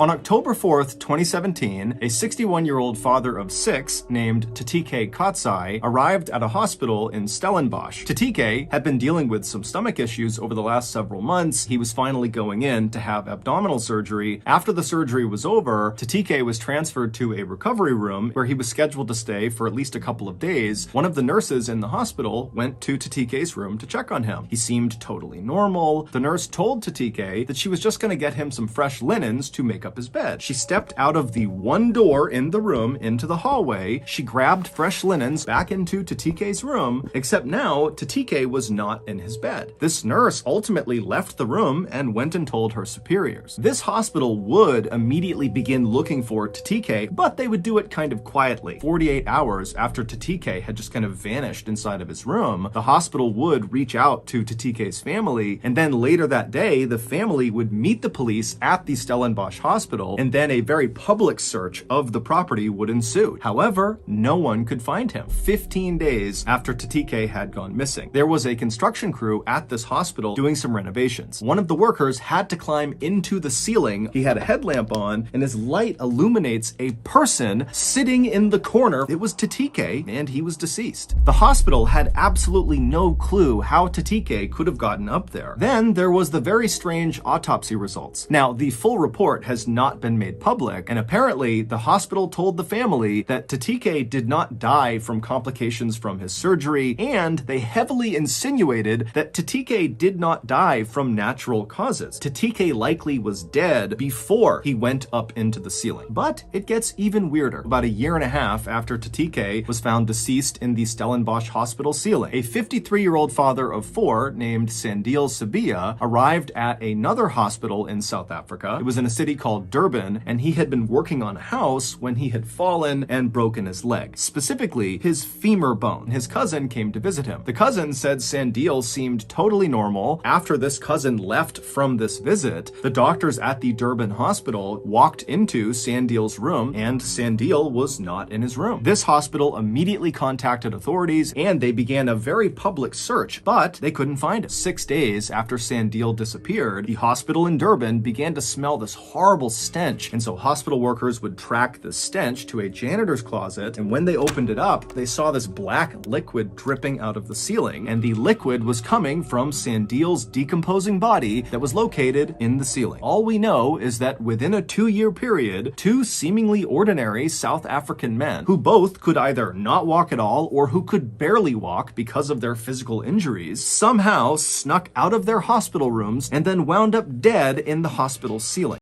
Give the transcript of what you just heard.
On October 4th, 2017, a 61-year-old father of 6 named Tatike Katsai arrived at a hospital in Stellenbosch. Tatike had been dealing with some stomach issues over the last several months. He was finally going in to have abdominal surgery. After the surgery was over, Tatike was transferred to a recovery room where he was scheduled to stay for at least a couple of days. One of the nurses in the hospital went to Tatike's room to check on him. He seemed totally normal. The nurse told Tatike that she was just going to get him some fresh linens to make up his bed. She stepped out of the one door in the room into the hallway. She grabbed fresh linens back into Tatike's room, except now Tatike was not in his bed. This nurse ultimately left the room and went and told her superiors. This hospital would immediately begin looking for Tatike, but they would do it kind of quietly. 48 hours after Tatike had just kind of vanished inside of his room, the hospital would reach out to Tatike's family, and then later that day, the family would meet the police at the Stellenbosch hospital, and then a very public search of the property would ensue. However, no one could find him. 15 days after Tatike had gone missing, there was a construction crew at this hospital doing some renovations. One of the workers had to climb into the ceiling. He had a headlamp on, and his light illuminates a person sitting in the corner. It was Tatike, and he was deceased. The hospital had absolutely no clue how Tatike could have gotten up there. Then there was the very strange autopsy results. Now, the full report has not been made public, and apparently the hospital told the family that Tatike did not die from complications from his surgery, and they heavily insinuated that Tatike did not die from natural causes. Tatike likely was dead before he went up into the ceiling. But it gets even weirder. About a year and a half after Tatike was found deceased in the Stellenbosch hospital ceiling, a 53-year-old father of 4 named Sandile Sibiya arrived at another hospital in South Africa. It was in a city called Durban, and he had been working on a house when he had fallen and broken his leg, specifically his femur bone. His cousin came to visit him. The cousin said Sandile seemed totally normal. After this cousin left from this visit, the doctors at the Durban hospital walked into Sandile's room, and Sandile was not in his room. This hospital immediately contacted authorities, and they began a very public search, but they couldn't find him. 6 days after Sandile disappeared, the hospital in Durban began to smell this horrible stench, and so hospital workers would track the stench to a janitor's closet, and when they opened it up, they saw this black liquid dripping out of the ceiling, and the liquid was coming from Sandile's decomposing body that was located in the ceiling. All we know is that within a 2-year period, 2 seemingly ordinary South African men, who both could either not walk at all or who could barely walk because of their physical injuries, somehow snuck out of their hospital rooms and then wound up dead in the hospital ceiling.